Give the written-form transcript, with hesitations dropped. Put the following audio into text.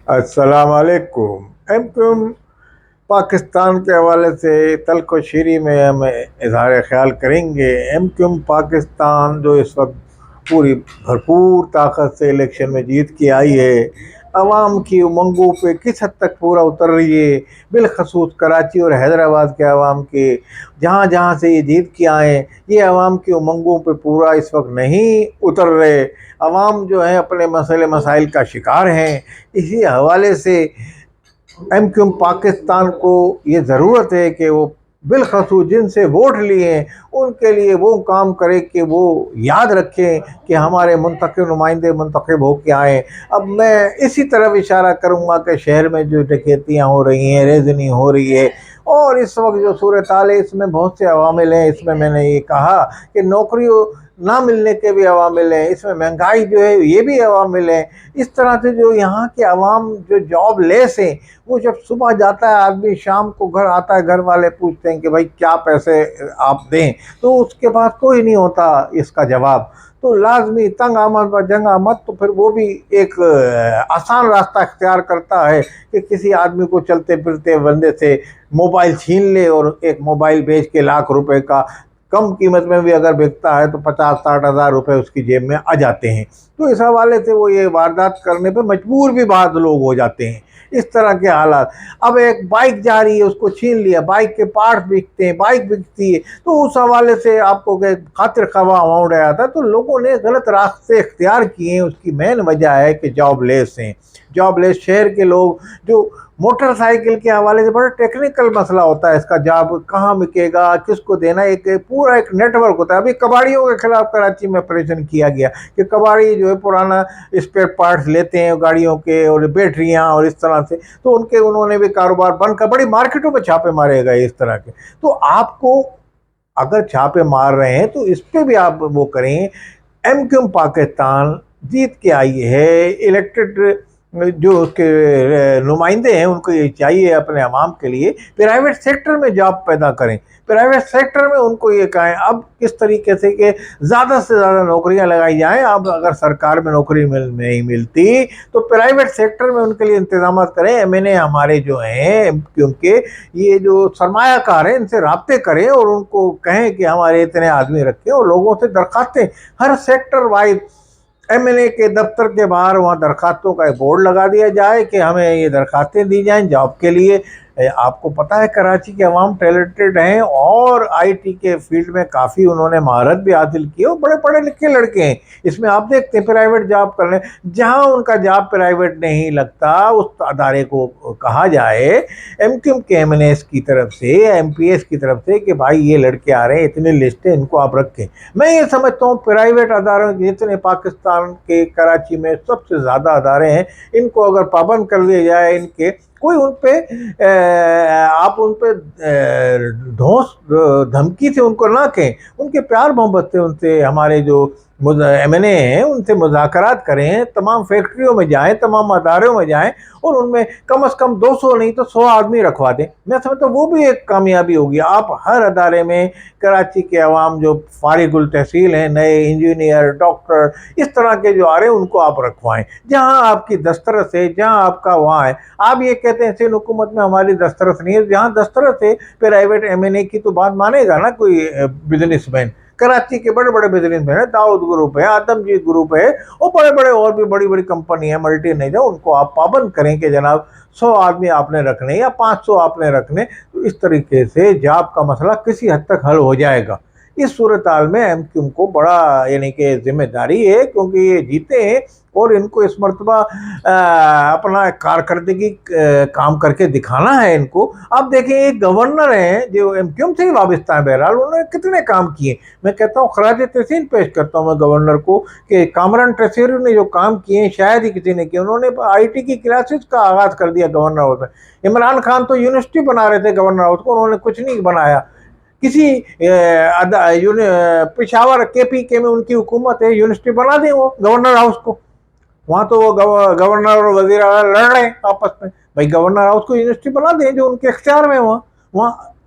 السلام علیکم۔ M Q M Pakistan کے حوالے سے تلخ و شیریں میں ہم اظہار خیال کریں گے۔ ایم کیو ایم پاکستان جو اس وقت پوری بھرپور طاقت سے الیکشن میں جیت کے آئی ہے، عوام کی امنگوں پہ کس حد تک پورا اتر رہی ہے، بالخصوص کراچی اور حیدرآباد کے عوام کے جہاں جہاں سے یہ جیت کے آئے، یہ عوام کی امنگوں پہ پورا اس وقت نہیں اتر رہے۔ عوام جو ہے اپنے مسئلے مسائل کا شکار ہیں۔ اسی حوالے سے ایم کیو ایم پاکستان کو یہ ضرورت ہے کہ وہ بالخصوص جن سے ووٹ لیے ہیں ان کے لیے وہ کام کرے کہ وہ یاد رکھیں کہ ہمارے منتخب نمائندے منتخب ہو کے آئیں۔ اب میں اسی طرف اشارہ کروں گا کہ شہر میں جو ڈکیتیاں ہو رہی ہیں، ریزنگ ہو رہی ہے، اور اس وقت جو صورتحال ہے اس میں بہت سے عوامل ہیں۔ اس میں نے یہ کہا کہ نوکریوں نہ ملنے کے بھی عوامل ہیں، اس میں مہنگائی جو ہے یہ بھی عوامل ہیں۔ اس طرح سے جو یہاں کے عوام جو جاب لیس ہیں، وہ جب صبح جاتا ہے آدمی، شام کو گھر آتا ہے، گھر والے پوچھتے ہیں کہ بھائی کیا پیسے آپ دیں، تو اس کے پاس کوئی نہیں ہوتا اس کا جواب۔ تو لازمی تنگ آمد و جنگ آمد، تو پھر وہ بھی ایک آسان راستہ اختیار کرتا ہے کہ کسی آدمی کو چلتے پھرتے بندے سے موبائل چھین لے، اور ایک موبائل بیچ کے ₹1,00,000 کا کم قیمت میں بھی اگر بکتا ہے تو 50-60 ہزار روپے اس کی جیب میں آ جاتے ہیں۔ تو اس حوالے سے وہ یہ واردات کرنے پہ مجبور بھی بعض لوگ ہو جاتے ہیں۔ اس طرح کے حالات۔ اب ایک بائک جا رہی ہے، اس کو چھین لیا، بائک کے پارٹس بکتے ہیں، بائک بکتی ہے، تو اس حوالے سے آپ کو کہ خاطر خواہ اماؤنٹ آیا تھا، تو لوگوں نے غلط راستے اختیار کیے ہیں۔ اس کی مین وجہ ہے کہ جاب لیس ہیں۔ جاب لیس شہر کے لوگ جو موٹر سائیکل کے حوالے سے بڑا ٹیکنیکل مسئلہ ہوتا ہے، اس کا جاب کہاں مکے گا، کس کو دینا، ایک پورا ایک نیٹ ورک ہوتا ہے۔ ابھی کباڑیوں کے خلاف کراچی میں آپریشن کیا گیا کہ کباڑی جو ہے پرانا اسپیئر پارٹس لیتے ہیں گاڑیوں کے اور بیٹریاں اور اس طرح سے، تو انہوں نے بھی کاروبار بند کر بڑی مارکیٹوں میں چھاپے مارے گئے اس طرح کے۔ تو آپ کو اگر چھاپے مار رہے ہیں تو اس پہ بھی آپ وہ کریں۔ ایم کیو ایم پاکستان جیت کے آئی ہے، الیکٹڈ جو اس کے نمائندے ہیں ان کو یہ چاہیے اپنے عوام کے لیے پرائیویٹ سیکٹر میں جاب پیدا کریں، پرائیویٹ سیکٹر میں ان کو یہ کہیں اب کس طریقے سے کہ زیادہ سے زیادہ نوکریاں لگائی جائیں۔ اب اگر سرکار میں نوکری نہیں ملتی تو پرائیویٹ سیکٹر میں ان کے لیے انتظامات کریں۔ ایم این اے ہمارے جو ہیں کیونکہ یہ جو سرمایہ کار ہیں ان سے رابطے کریں اور ان کو کہیں کہ ہمارے اتنے آدمی رکھیں، اور لوگوں سے درخواستیں ہر سیکٹر وائز ایم این اے کے دفتر کے باہر وہاں درخواستوں کا بورڈ لگا دیا جائے کہ ہمیں یہ درخواستیں دی جائیں جاب کے لیے۔ آپ کو پتہ ہے کراچی کے عوام ٹیلنٹڈ ہیں اور آئی ٹی کے فیلڈ میں کافی انہوں نے مہارت بھی حاصل کی اور بڑے پڑھے لکھے لڑکے ہیں۔ اس میں آپ دیکھتے ہیں پرائیویٹ جاب کرنے، جہاں ان کا جاب پرائیویٹ نہیں لگتا اس ادارے کو کہا جائے ایم کیو ایم کے ایم این ایس کی طرف سے، ایم پی ایس کی طرف سے کہ بھائی یہ لڑکے آ رہے ہیں، اتنے لسٹیں ان کو آپ رکھیں۔ میں یہ سمجھتا ہوں پرائیویٹ اداروں جتنے پاکستان کے کراچی میں سب سے زیادہ ادارے ہیں، ان کو اگر پابند کر دیا جائے، ان کے کوئی ان پہ آپ ان پہ دھوس دھمکی سے ان کو نہ کہیں، ان کے پیار محبت سے ان سے ہمارے جو ایم این اے ہیں ان سے مذاکرات کریں، تمام فیکٹریوں میں جائیں، تمام اداروں میں جائیں اور ان میں کم از کم 200 نہیں تو 100 آدمی رکھوا دیں۔ میں سمجھتا ہوں وہ بھی ایک کامیابی ہوگی۔ آپ ہر ادارے میں کراچی کے عوام جو فارغ التحصیل ہیں، نئے انجینئر، ڈاکٹر، اس طرح کے جو آ رہے ہیں ان کو آپ رکھوائیں، جہاں آپ کی دسترس ہے، جہاں آپ کا وہاں ہے۔ آپ یہ کہتے ہیں سندھ حکومت میں ہماری دسترس نہیں ہے، جہاں دسترس ہے پرائیویٹ ایم این اے کی تو بات مانے گا نا کوئی بزنس مین۔ کراچی کے بڑے بڑے بزنس مین ہیں، داؤد گروپ ہے، آدم جی گروپ ہے، اور بڑے بڑے اور بھی بڑی بڑی کمپنی ہیں ملٹی نیشنل، ان کو آپ پابند کریں کہ جناب 100 آدمی آپ نے رکھنے یا 500 آپ نے رکھنے، تو اس طریقے سے جاب کا مسئلہ کسی حد تک حل ہو جائے گا۔ اس صورتحال میں ایم کیو ایم کو بڑا یعنی کہ ذمہ داری ہے، کیونکہ یہ جیتے ہیں اور ان کو اس مرتبہ اپنا کارکردگی کام کر کے دکھانا ہے ان کو۔ آپ دیکھیں ایک گورنر ہیں جو ایم کیو ایم سے ہی وابستہ ہیں، بہرحال انہوں نے کتنے کام کیے۔ میں کہتا ہوں خراج تحسین پیش کرتا ہوں میں گورنر کو کہ کامران ٹریسری نے جو کام کیے ہیں شاید ہی کسی نے کیا۔ انہوں نے آئی ٹی کی کلاسز کا آغاز کر دیا گورنر ہاؤس میں۔ عمران خان تو یونیورسٹی بنا رہے تھے گورنر ہاؤس کو، انہوں نے کچھ نہیں بنایا۔ کسی پشاور کے پی کے میں ان کی حکومت ہے، یونیورسٹی بنا دیں وہ گورنر ہاؤس کو، وہاں تو وہ گورنر اور وزیر اعلیٰ لڑ رہے ہیں آپس میں، بھائی گورنر ہاؤس کو یونیورسٹی بنا دیں جو ان کے اختیار میں وہاں